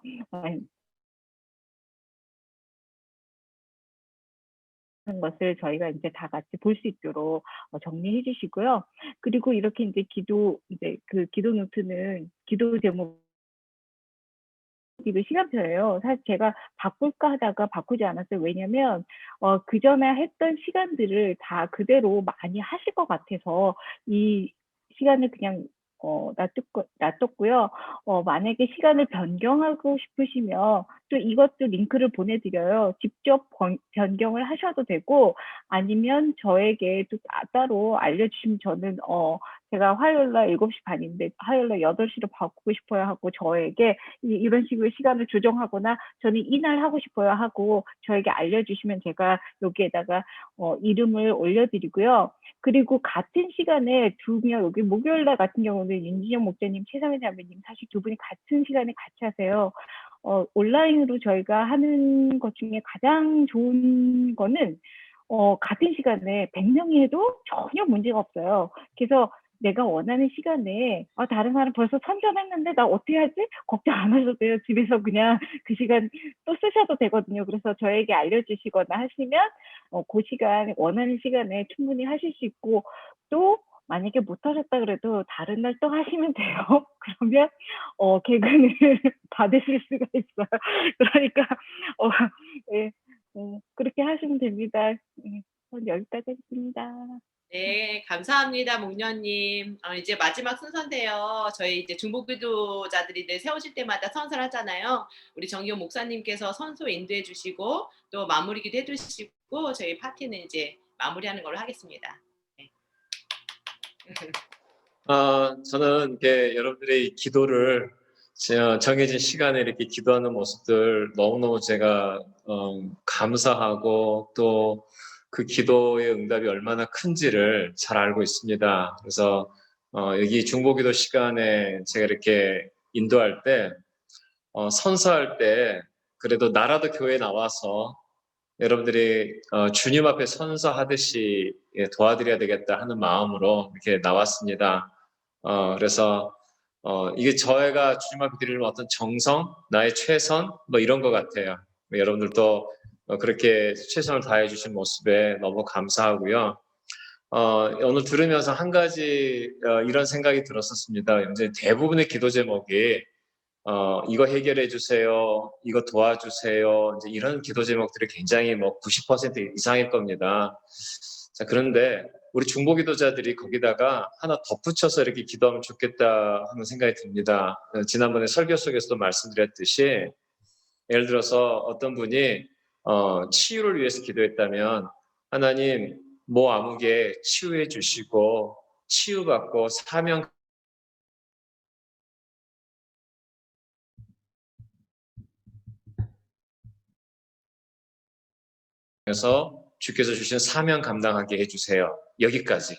하는 것을 저희가 이제 다 같이 볼 수 있도록 정리해 주시고요. 그리고 이렇게 이제 그 기도 노트는 기도 제목 시간표예요. 사실 제가 바꿀까 하다가 바꾸지 않았어요. 왜냐면 그 전에 했던 시간들을 다 그대로 많이 하실 것 같아서 이 시간을 그냥 놔뒀고요. 만약에 시간을 변경하고 싶으시면 또 이것도 링크를 보내드려요. 직접 변경을 하셔도 되고, 아니면 저에게 또 따로 알려주시면 저는 제가 화요일날 7시 반인데 화요일날 8시로 바꾸고 싶어요 하고 저에게 이런 식으로 시간을 조정하거나 저는 이날 하고 싶어요 하고 저에게 알려주시면 제가 여기에다가 이름을 올려드리고요. 그리고 같은 시간에 두 명, 여기 목요일날 같은 경우는 윤진영 목사님, 최상현 자매님 사실 두 분이 같은 시간에 같이 하세요. 온라인으로 저희가 하는 것 중에 가장 좋은 거는 같은 시간에 100명이 해도 전혀 문제가 없어요. 그래서 내가 원하는 시간에 다른 사람 벌써 선점했는데 나 어떻게 하지? 걱정 안 하셔도 돼요. 집에서 그냥 그 시간 또 쓰셔도 되거든요. 그래서 저에게 알려주시거나 하시면 그 시간, 원하는 시간에 충분히 하실 수 있고, 또 만약에 못하셨다 그래도 다른 날 또 하시면 돼요. 그러면 개근을 받으실 수가 있어요. 그러니까 예, 그렇게 하시면 됩니다. 여기까지 하겠습니다. 네, 감사합니다, 목련님. 이제 마지막 순서인데요. 저희 이제 중보기도자들이 늘 세우실 때마다 선서를 하잖아요. 우리 정기호 목사님께서 선서 인도해 주시고 또 마무리기도 해주시고 저희 파티는 이제 마무리하는 걸로 하겠습니다. 네. 저는 이렇게 여러분들의 기도를 정해진 시간에 이렇게 기도하는 모습들 너무너무 제가 감사하고 또 그 기도의 응답이 얼마나 큰지를 잘 알고 있습니다. 그래서 여기 중보기도 시간에 제가 이렇게 인도할 때 선서할 때 그래도 나라도 교회에 나와서 여러분들이 주님 앞에 선서하듯이 도와드려야 되겠다 하는 마음으로 이렇게 나왔습니다. 그래서 이게 저희가 주님 앞에 드리는 어떤 정성, 나의 최선 뭐 이런 것 같아요. 여러분들도 그렇게 최선을 다해 주신 모습에 너무 감사하고요. 오늘 들으면서 한 가지 이런 생각이 들었었습니다. 이제 대부분의 기도 제목이 이거 해결해 주세요, 이거 도와주세요, 이제 이런 기도 제목들이 굉장히 뭐 90% 이상일 겁니다. 자, 그런데 우리 중보기도자들이 거기다가 하나 덧붙여서 이렇게 기도하면 좋겠다 하는 생각이 듭니다. 지난번에 설교 속에서도 말씀드렸듯이 예를 들어서 어떤 분이 치유를 위해서 기도했다면 하나님 모 아무개 치유해 주시고 치유받고 사명 그래서 주께서 주신 사명 감당하게 해주세요. 여기까지.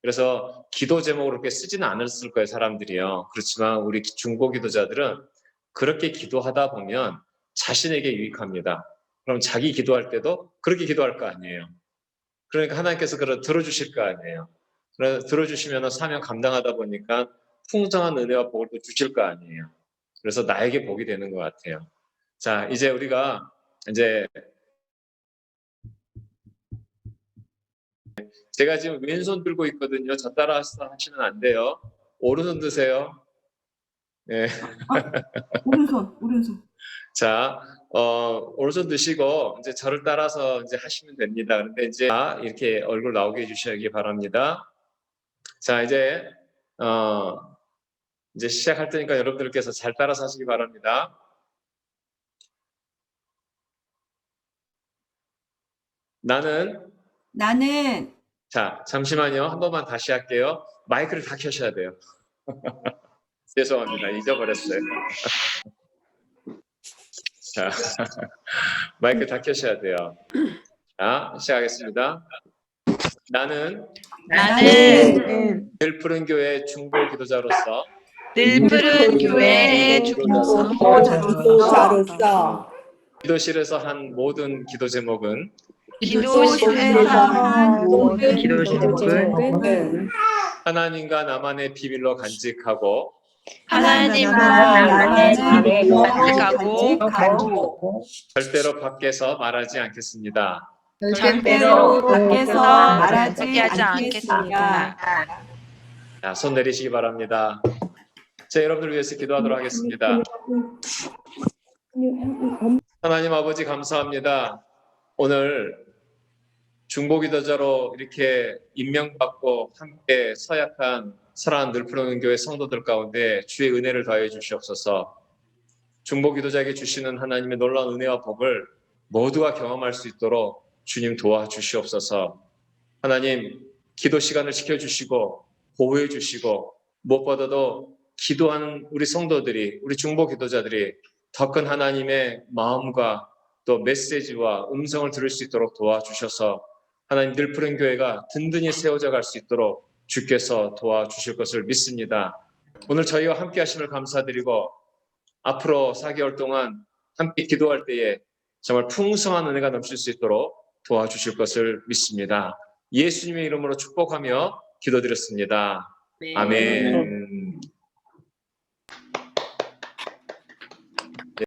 그래서 기도 제목으로 그렇게 쓰지는 않았을 거예요, 사람들이요. 그렇지만 우리 중보기도자들은 그렇게 기도하다 보면 자신에게 유익합니다. 그럼 자기 기도할 때도 그렇게 기도할 거 아니에요. 그러니까 하나님께서 그걸 들어주실 거 아니에요. 그래서 들어주시면 사명 감당하다 보니까 풍성한 은혜와 복을 또 주실 거 아니에요. 그래서 나에게 복이 되는 것 같아요. 자, 이제 우리가 이제 제가 지금 왼손 들고 있거든요. 저 따라서 하시면 안 돼요. 오른손 드세요. 네. 오른손. 자, 오른손 드시고 이제 저를 따라서 이제 하시면 됩니다. 그런데 이제 이렇게 얼굴 나오게 해주시기 바랍니다. 자, 이제 시작할 테니까 여러분들께서 잘 따라서 하시기 바랍니다. 나는 자, 잠시만요. 한 번만 다시 할게요. 마이크를 다 켜셔야 돼요. 죄송합니다. 잊어버렸어요. 자, 마이크 다 켜셔야 돼요. 자, 시작하겠습니다. 나는 늘 푸른 교회 중보 기도자로서 늘 푸른 교회의 중보자로서 기도실에서 한 모든 기도 제목은 기도실에서 한 모든 기도 제목은 하나님과 나만의 비밀로 간직하고 하나님과 나만의 비밀로 간직하고 절대로 밖에서 말하지 않겠습니다. 절대로 밖에서 말하지 하지 않겠습니다. 자, 손 내리시기 바랍니다. 자, 여러분들 위해서 기도하도록 하겠습니다. 하나님 아버지 감사합니다. 오늘 중보기도자로 이렇게 임명받고 함께 서약한 사랑하는 늘푸른 교회 성도들 가운데 주의 은혜를 더해 주시옵소서. 중보기도자에게 주시는 하나님의 놀라운 은혜와 복을 모두가 경험할 수 있도록 주님 도와주시옵소서. 하나님 기도 시간을 지켜주시고 보호해 주시고 무엇보다도 기도하는 우리 성도들이 우리 중보기도자들이 더 큰 하나님의 마음과 또 메시지와 음성을 들을 수 있도록 도와주셔서 하나님 늘푸른 교회가 든든히 세워져 갈 수 있도록 주께서 도와주실 것을 믿습니다. 오늘 저희와 함께 하심을 감사드리고 앞으로 4개월 동안 함께 기도할 때에 정말 풍성한 은혜가 넘칠 수 있도록 도와주실 것을 믿습니다. 예수님의 이름으로 축복하며 기도드렸습니다. 네. 아멘.